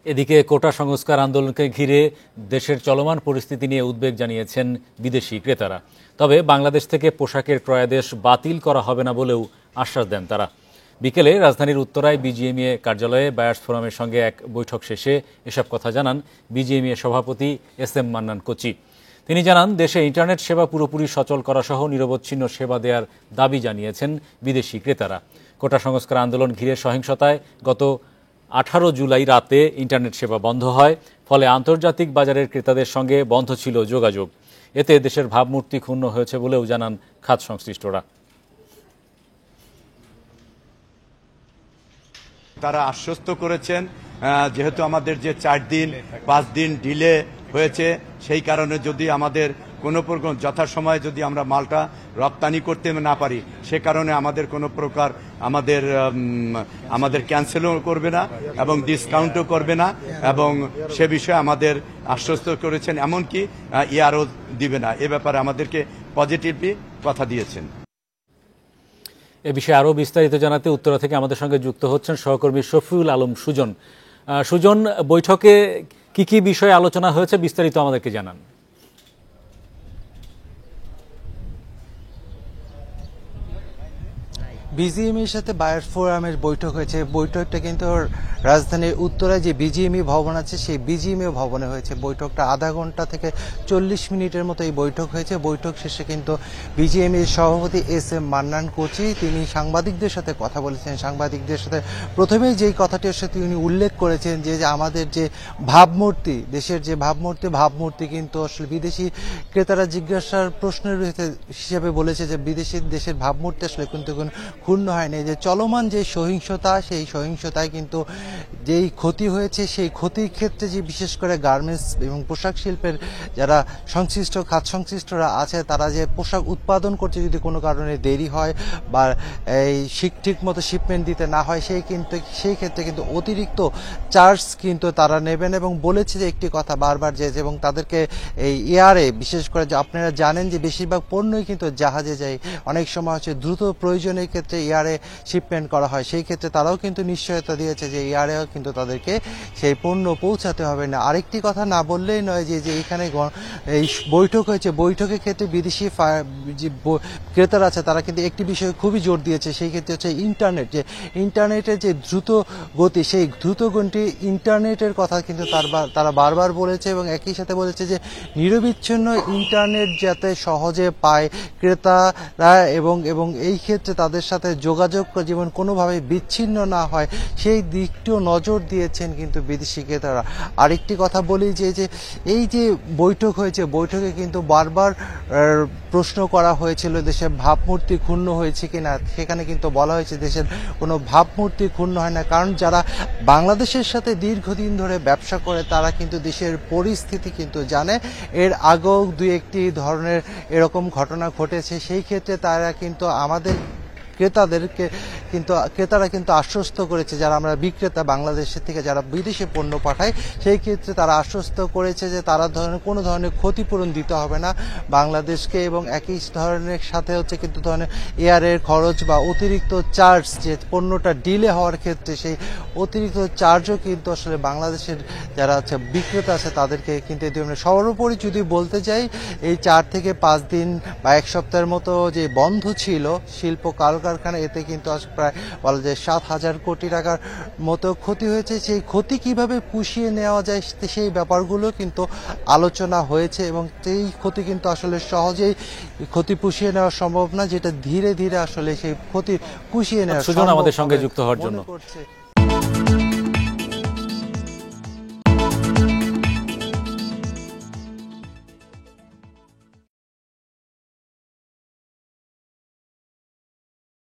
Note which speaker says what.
Speaker 1: এদিকে কোটা সংস্কার আন্দোলনকে ঘিরে দেশের চলমান পরিস্থিতি নিয়ে উদ্বেগ জানিয়েছেন বিদেশি ক্রেতারা। তবে বাংলাদেশ থেকে পোশাকের ক্রয়াদেশ বাতিল করা হবে না বলেও আশ্বাস দেন তারা। বিকেলে রাজধানীর উত্তরায় বিজিএমইএ কার্যালয়ে বায়ার্স ফোরামের সঙ্গে এক বৈঠক শেষে এসব কথা জানান বিজিএমইএ সভাপতি এস.এম. মান্নান কোচি। তিনি জানান, দেশে ইন্টারনেট সেবা পুরোপুরি সচল করা সহ নিরবচ্ছিন্ন সেবা দেওয়ার দাবি জানিয়েছেন বিদেশি ক্রেতারা। কোটা সংস্কার আন্দোলন ঘিরে সহিংসতায় গত 18 জুলাই রাতে ইন্টারনেট সেবা বন্ধ হয়, ফলে আন্তর্জাতিক বাজারের ক্রেতাদের সঙ্গে বন্ধ ছিল যোগাযোগ। এতে দেশের ভাবমূর্তি ক্ষুণ্ণ হয়েছে বলেও জানান খাত সংশ্লিষ্টরা।
Speaker 2: তারা আশ্বস্ত করেছেন, যেহেতু আমাদের যে 4 দিন 5 দিন ডিলে হয়েছে, সেই কারণে যদি আমাদের কোনো প্রকার যথাসময়ে যদি আমরা মালটা রপ্তানি করতে না পারি, সে কারণে আমাদের কোনো প্রকার আমাদের ক্যান্সেলও করবে না এবং ডিসকাউন্টও করবে না, এবং সে বিষয়ে আমাদের আশ্বস্ত করেছেন, এমনকি ইয়ারও দিবে না। এ ব্যাপারে আমাদেরকে পজিটিভলি কথা দিয়েছেন।
Speaker 1: এ বিষয়ে আরও বিস্তারিত জানাতে উত্তরা থেকে আমাদের সঙ্গে যুক্ত হচ্ছেন সহকর্মী শফিউল আলম সুজন। সুজন, বৈঠকে কি কি বিষয়ে আলোচনা হয়েছে বিস্তারিত আমাদেরকে জানান।
Speaker 3: বিজিএমইর সাথে বায়ার্স ফোরামের বৈঠক হয়েছে। বৈঠকটা কিন্তু রাজধানীর উত্তরায় যে বিজিএমই ভবন আছে সেই বিজিএমই ভবনে হয়েছে। বৈঠকটা আধা ঘন্টা থেকে 40 মিনিটের মতো এই বৈঠক হয়েছে। বৈঠক শেষে কিন্তু বিজিএমইর সভাপতি এস.এম. মান্নান কোচি তিনি সাংবাদিকদের সাথে কথা বলেছেন। সাংবাদিকদের সাথে প্রথমেই যেই কথাটির সাথে তিনি উল্লেখ করেছেন যে আমাদের যে ভাবমূর্তি, দেশের যে ভাবমূর্তি কিন্তু আসলে বিদেশি ক্রেতারা জিজ্ঞাসার প্রশ্নের হিসেবে বলেছে যে দেশের ভাবমূর্তি আসলে কিন্তু ক্ষুণ্ণ হয়নি। যে চলমান যে সহিংসতা, সেই সহিংসতায় কিন্তু যেই ক্ষতি হয়েছে, সেই ক্ষতির ক্ষেত্রে যে বিশেষ করে গার্মেন্টস এবং পোশাক শিল্পের যারা সংশ্লিষ্ট খাত সংশ্লিষ্টরা আছে, তারা যে পোশাক উৎপাদন করছে যদি কোনো কারণে দেরি হয় বা এই ঠিক মতো শিপমেন্ট দিতে না হয়, সেই ক্ষেত্রে কিন্তু অতিরিক্ত চার্জ কিন্তু তারা নেবেন। এবং বলেছে যে একটি কথা বারবার যে এবং তাদেরকে এই এয়ারে বিশেষ করে যে আপনারা জানেন যে বেশিরভাগ পণ্যই কিন্তু জাহাজে যায়, অনেক সময় হচ্ছে দ্রুত প্রয়োজনের ক্ষেত্রে এয়ারে শিপমেন্ট করা হয়, সেই ক্ষেত্রে তারাও কিন্তু নিশ্চয়তা দিয়েছে যে এয়ারেও কিন্তু তাদেরকে সেই পণ্য পৌঁছাতে হবে না। আরেকটি কথা না বললেই নয় যে এখানে এই বৈঠক হয়েছে, বৈঠকের ক্ষেত্রে বিদেশি যে ক্রেতারা আছে তারা কিন্তু একটি বিষয়ে খুবই জোর দিয়েছে, সেই ক্ষেত্রে হচ্ছে ইন্টারনেট। যে ইন্টারনেটের যে দ্রুত গতি, সেই দ্রুত গতি ইন্টারনেটের কথা কিন্তু তারা বারবার বলেছে এবং একই সাথে বলেছে যে নিরবিচ্ছিন্ন ইন্টারনেট যাতে সহজে পায় ক্রেতারা এবং এই ক্ষেত্রে তাদের সাথে যোগাযোগ যেমন কোনোভাবে বিচ্ছিন্ন না হয়, সেই দিকটিও নজর দিয়েছেন কিন্তু বিদেশি ক্রেতারা। আরেকটি কথা বলি যে এই যে বৈঠক হয়েছে, বৈঠকে কিন্তু বারবার প্রশ্ন করা হয়েছিল দেশের ভাবমূর্তি ক্ষুণ্ণ হয়েছে কিনা। সেখানে কিন্তু বলা হয়েছে দেশের কোনো ভাবমূর্তি ক্ষুণ্ণ হয় না, কারণ যারা বাংলাদেশের সাথে দীর্ঘদিন ধরে ব্যবসা করে তারা কিন্তু দেশের পরিস্থিতি কিন্তু জানে। এর আগেও 2-1টি ধরনের এরকম ঘটনা ঘটেছে, সেই ক্ষেত্রে তারা কিন্তু আমাদের ক্রেতারা কিন্তু আশ্বস্ত করেছে, যারা আমরা বিক্রেতা বাংলাদেশের থেকে যারা বিদেশে পণ্য পাঠায়, সেই ক্ষেত্রে তারা আশ্বস্ত করেছে যে তারা কোনো ধরনের ক্ষতিপূরণ দিতে হবে না বাংলাদেশকে। এবং একই ধরনের সাথে হচ্ছে কিন্তু ধরনের এয়ারের খরচ বা অতিরিক্ত চার্জ, যে পণ্যটা ডিলে হওয়ার ক্ষেত্রে সেই অতিরিক্ত চার্জও কিন্তু আসলে বাংলাদেশের যারা আছে বিক্রেতা আছে তাদেরকে কিন্তু এই ধরনের। সর্বোপরি যদি বলতে যাই, এই 4 থেকে 5 দিন বা 1 সপ্তাহের মতো যে বন্ধ ছিল শিল্প কারখানা, এতে কিন্তু প্রায় বলা যায় 7,000 কোটি টাকার মতো ক্ষতি হয়েছে। সেই ক্ষতি কিভাবে পুষিয়ে নেওয়া যায় সেই ব্যাপারগুলো কিন্তু আলোচনা হয়েছে এবং সেই ক্ষতি কিন্তু আসলে সহজেই ক্ষতি পুষিয়ে নেওয়া সম্ভব না, যেটা ধীরে ধীরে আসলে সেই ক্ষতি পুষিয়ে নেওয়া
Speaker 1: সুজন আমাদের সঙ্গে যুক্ত হওয়ার জন্য।